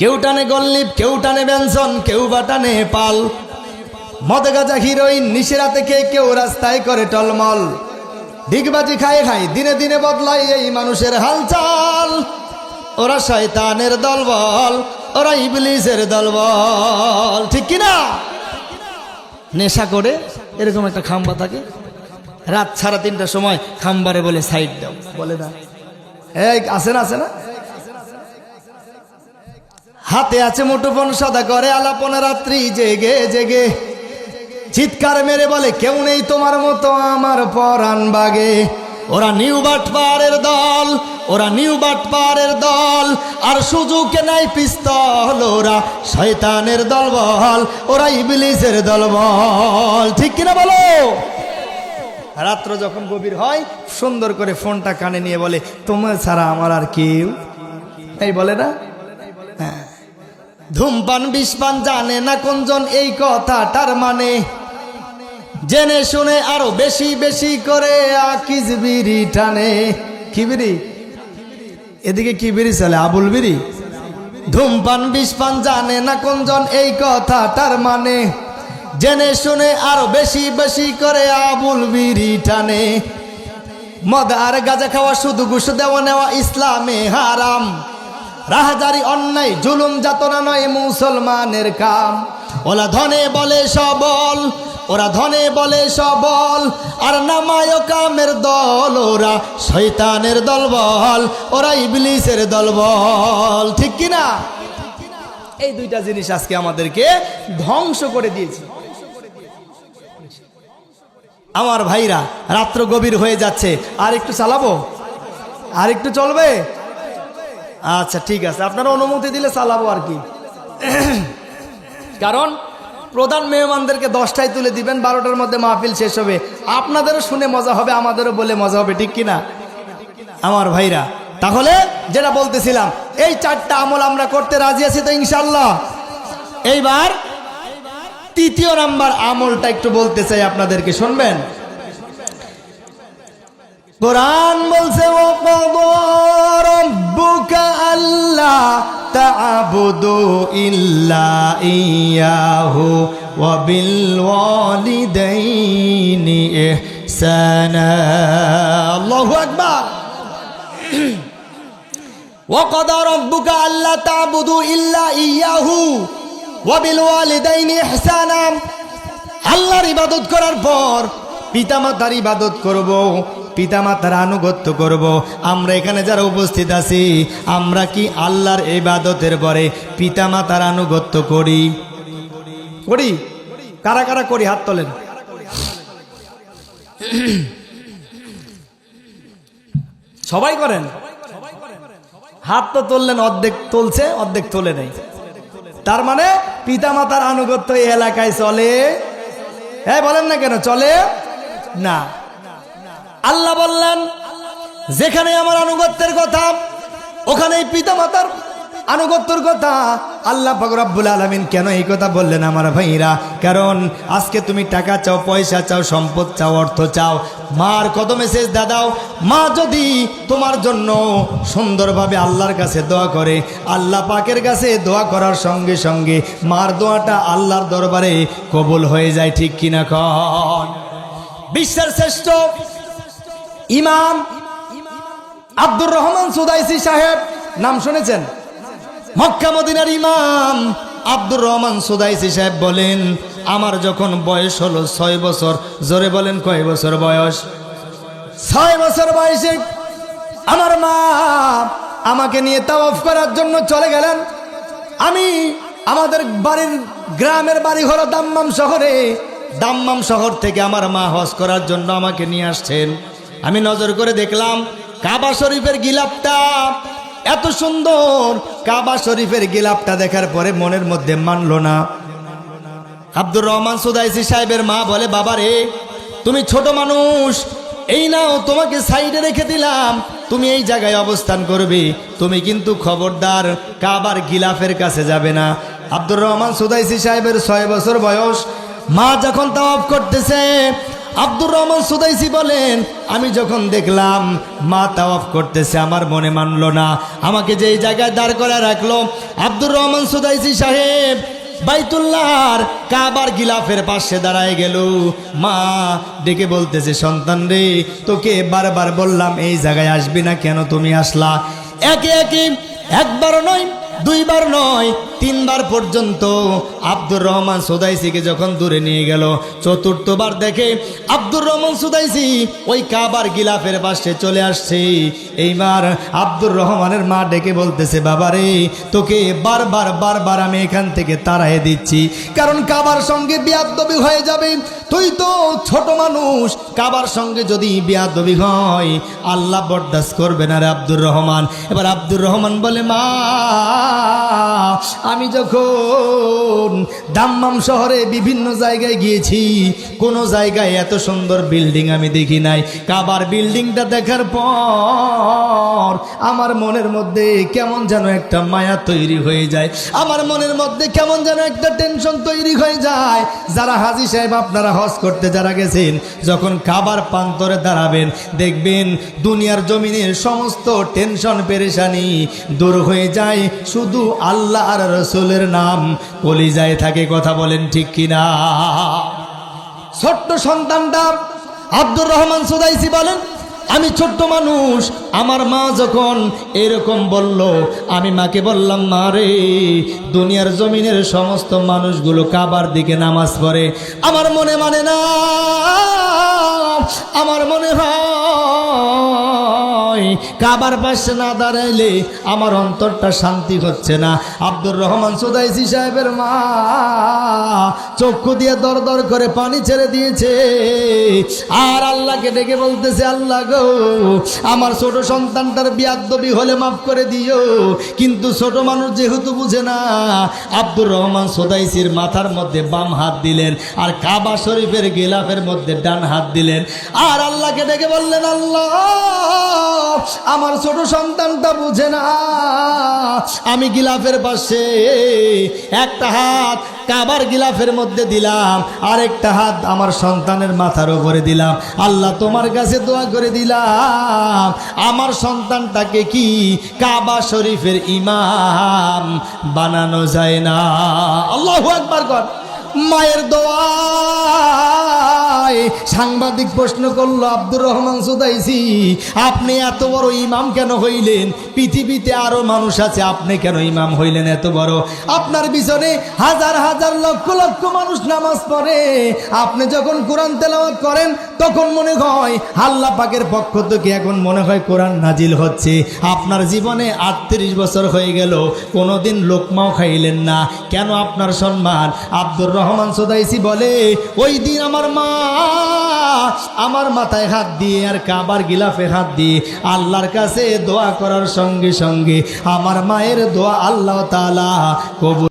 কেউ টানে গল্লিপ, কেউ টানে ব্যঞ্জন, কেউ বা টানে পাল। মদ গাঁজা হিরোইন নিশিরাতে খেয়ে কেউ রাস্তায় করে টলমল। ডিগবাজি খায় খায় দিনে দিনে বদলায় এই মানুষের হালচাল। ওরা শয়তানের দলবল, ওরা ইবলিসের দলবল, ঠিক কিনা? নেশা করে এরকম একটা খাম্বা থাকে, রাত 3:30টার সময় খাম্বারে বলে সাইড দাও, বলে না এই আছে না, আছে না? হাতে আছে মুঠোফোন, সদা করে আলাপন রাত্রি জেগে জেগে। চিৎকার মেরে বলে কেউ নেই তোমার মতো আমার পরাণ বাগে। ওরা নিউ বাটপারের দল, ওরা নিউ বাটপারের দল। আর সুযোগে নাই পিস্তল, ওরা শয়তানের দলবল, ওরা ইবলিসের দলবল, ঠিক কিনা বলো? রাত্র যখন গভীর হয় সুন্দর করে ফোনটা কানে নিয়ে বলে তোমার ছাড়া আমার আর কেউ এই, বলে না? হ্যাঁ। ধূমপান বিষপান জানে না কোনজন, এই কথাটার মানে জেনে শুনে আরো বেশি বেশি করে আকিজ বিড়ি টানে। কি বিড়ি? এদিকে কি বিড়ি চলে? আবুল বিড়ি। ধূমপান বিষপান জানে না কোনজন, এই কথাটার মানে জেনে শুনে আরো বেশি বেশি করে আবুল বিড়ি টানে। মদ আর গাঁজা খাওয়া, শুধু ঘুষ দেওয়া নেওয়া ইসলামে হারাম। রাহাজারি অন্যায় জুলুম যাতনা নয় মুসলমানের কাম। ওরা ধনে বলে সবল, ওরা ধনে বলে সবল, আর নামায় কামের দল, ওরা শয়তানের দলবল, ওরা ইবলিসের দলবল, ঠিক কিনা? এই দুইটা জিনিস আজকে আমাদেরকে ধ্বংস করে দিয়েছে। আমার ভাইরা, রাত্র গভীর হয়ে যাচ্ছে, আর একটু চালাবো? আর একটু চলবে? আচ্ছা ঠিক আছে, আপনারা অনুমতি দিলে চালাবো আর কি। কারণ প্রধান মেহমানদেরকে 10টায় তুলে দিবেন, 12টার মধ্যে মাহফিল শেষ হবে। আপনাদেরও শুনে মজা হবে, আমাদেরও বলে মজা হবে, ঠিক কিনা আমার ভাইরা? তাহলে যেটা বলতেছিলাম, এই 4টা আমল আমরা করতে রাজি আছি তো ইনশাল্লাহ। এইবার 3য় নাম্বার আমলটা একটু বলতে চাই আপনাদেরকে, শুনবেন? কোরআন বলছে ওয়াকাদা রাব্বুকা আল্লা তা'বুদু ইল্লা ইয়াহু ওয়া বিল ওয়ালিদাইনি ইহসানা। আল্লাহু আকবার। ওয়াকাদা রাব্বুকা আল্লা তা'বুদু ইল্লা ইয়াহু ওয়া বিল ওয়ালিদাইনি ইহসানা। আল্লাহর ইবাদত করার পর পিতামাতার ইবাদত করব, পিতামাতার আনুগত্য করব। আমরা এখানে যারা উপস্থিত আছি, আমরা কি আল্লাহর ইবাদতের পরে পিতামাতার আনুগত্য করি? করি? কারা কারা করি? হাত তোলেন। সবাই করেন? হাত তো তুললেন, অর্ধেক তুলছে, অর্ধেক তোলে নাই। তার মানে পিতামাতার আনুগত্য এই এলাকায় চলে? হ্যাঁ বলেন না কেন চলে না? আল্লাহ বললেন যেখানে আমার আনুগত্যের কথা, ওখানেই পিতামাতার আনুগত্যের কথা। আল্লাহ পাক রব্বুল আলামিন কেন এই কথা বললেন আমার ভাইরা? কারণ আজকে তুমি টাকা চাও, পয়সা চাও, সম্পদ চাও, অর্থ চাও, মার কদমে সেজদা দাও। মা যদি তোমার জন্য সুন্দরভাবে আল্লাহর কাছে দোয়া করে, আল্লাহ পাকের কাছে দোয়া করার সঙ্গে সঙ্গে মার দোয়াটা আল্লাহর দরবারে কবুল হয়ে যায়, ঠিক কিনা কন? বিশ্বের শ্রেষ্ঠ ইমাম আব্দুর রহমান সুদাইসি সাহেব, নাম শুনেছেন? মক্কা মদিনার ইমাম আব্দুর রহমান সুদাইসি সাহেব বলেন, আমার যখন বয়স হলো 6 বছর। জোরে বলেন কয় বছর বয়স? 6 বছর বয়সে আমার মা আমাকে নিয়ে তাওয়াফ করার জন্য চলে গেলেন। আমি আমাদের বাড়ির, গ্রামের বাড়ি হলো দাম্মাম শহরে। দাম্মাম শহর থেকে আমার মা হজ করার জন্য আমাকে নিয়ে আসছেন। আমি নজর করে দেখলাম কাবা শরীফের গিলাফটা এত সুন্দর। কাবা শরীফের গিলাফটা দেখার পরে মনের মধ্যে মানলো না। আব্দুর রহমান সুদাইসি সাহেবের মা বলে, বাবা রে, তুমি ছোট মানুষ, এই নাও তোমাকে সাইডে রেখে দিলাম, তুমি এই জায়গায় অবস্থান করবে, তুমি কিন্তু খবরদার কাবার গিলাফের কাছে যাবে না। আব্দুর রহমান সুদাইসি সাহেবের 6 বছর বয়স। মা যখন তাওয়াফ করতেছে, আব্দুর রহমান সুদাইসি বলেন, আমি যখন দেখলাম মা তাওয়াফ করতেছে, আমার মনে মানলো না, আমাকে যেই জায়গায় দাঁড় করে রাখলো, আব্দুর রহমান সুদাইসি সাহেব বাইতুল্লাহর কাবার গিলাফের পাশে দাঁড়ায় গেল। মা ডেকে বলতেছে, সন্তান রে, তোকে বারবার বললাম এই জায়গায় আসবি না, কেন তুমি আসলা? একে একে একবার নয়, দুইবার নয়, তিনবার পর্যন্ত আব্দুর রহমান সুদাইসিকে যখন দূরে নিয়ে গেল, চতুর্থবার দেখে আব্দুর রহমান সুদাইসি ওই কাবার গিলাফের পাশে চলে আসছে। এইবার আব্দুর রহমানের মা ডেকে বলতেছে, বাবারে, তোকে বারবার বারবার আমি এখান থেকে তাড়াই দিচ্ছি, কারণ কাবার সঙ্গে বিয়াদবি হয়ে যাবে, তুই তো ছোট মানুষ, কাবার সঙ্গে যদি বিয়াদবি হয় আল্লাহ বরদাস্ত করবে না রে আব্দুর রহমান। এবার আব্দুর রহমান বলে, মা, আমি যখন দাম্মাম শহরে বিভিন্ন জায়গায় গিয়েছি, কোনো জায়গায় এত সুন্দর বিল্ডিং আমি দেখি নাই। কাবার বিল্ডিংটা দেখার পর আমার মনের মধ্যে কেমন যেন একটা মায়া তৈরি হয়ে যায়, আমার মনের মধ্যে কেমন যেন একটা টেনশন তৈরি হয়ে যায়। যারা হাজী সাহেব, আপনারা হজ করতে যারা গেছেন, যখন কাবার প্রান্তরে দাঁড়াবেন, দেখবেন দুনিয়ার জমিনের সমস্ত টেনশন পেরেশানি দূর হয়ে যায়, শুধু আল্লাহ আর রসুলের নাম কলিজায় থাকে। কথা বলেন ঠিক কিনা? ছোট্ট সন্তানটা আব্দুর রহমান সুদাইসি বলেন, আমি ছোট্ট মানুষ, আমার মা যখন এরকম বলল, আমি মাকে বললাম, মা রে, দুনিয়ার জমিনের সমস্ত মানুষগুলো কাবার দিকে নামাজ পড়ে, আমার মনে মানে না, আমার মনে হয় কাবার পাশে না দাঁড়াইলে আমার অন্তরটা শান্তি হচ্ছে না। আব্দুর রহমান সুদাইসি সাহেবের মা চক্ষু দিয়ে দর দর করে পানি ছেড়ে দিয়েছে, আর আল্লাহকে ডেকে বলতেছে, আল্লাহ গো, আমার ছোট সন্তানটার বিয়াদবি হলে মাফ করে দিও, কিন্তু ছোট মানুষ যেহেতু বুঝে না। আব্দুর রহমান সুদাইসির মাথার মধ্যে বাম হাত দিলেন, আর কাবা শরীফের গিলাফের মধ্যে ডান হাত দিলেন, আর আল্লাহকে ডেকে বললেন, আল্লাহ, আমার ছোট সন্তানটা বুঝে না, আমি গিলাফের পাশে একটা হাত কাবার গিলাফের মধ্যে দিলাম, আর একটা হাত আমার সন্তানের মাথার উপরে দিলাম, আল্লাহ তোমার কাছে দোয়া করে দিলাম, আমার সন্তানটাকে কি কাবা শরীফের ইমাম বানানো যায় না? আল্লাহু আকবার কর। মায়ের দোয়ায় সাংবাদিক প্রশ্ন করলো, আব্দুর রহমান সুদাইসি, আপনি এত বড় ইমাম কেন হইলেন? পৃথিবীতে আরো মানুষ আছে, আপনি কেন ইমাম হইলেন এত বড়? আপনার পিছনে হাজার হাজার লক্ষ লক্ষ মানুষ নামাজ পড়ে, আপনি যখন কোরআন তেলাওয়াত করেন তখন মনে হয় আল্লাহ পাকের পক্ষ থেকে এখন মনে হয় কোরআন নাজিল হচ্ছে। আপনার জীবনে 38 বছর হয়ে গেল, কোনোদিন লোকমাও খাইলেন না, কেন আপনার সম্মান? আব্দুর রহমান সুদাইসি বলে, ওই দিন আমার মা আমার মাথায় হাত দিয়ে আর কাবার গিলাফে হাত দিয়ে আল্লাহর কাছে দোয়া করার সঙ্গে সঙ্গে আমার মায়ের দোয়া আল্লাহ তাআলা কবুল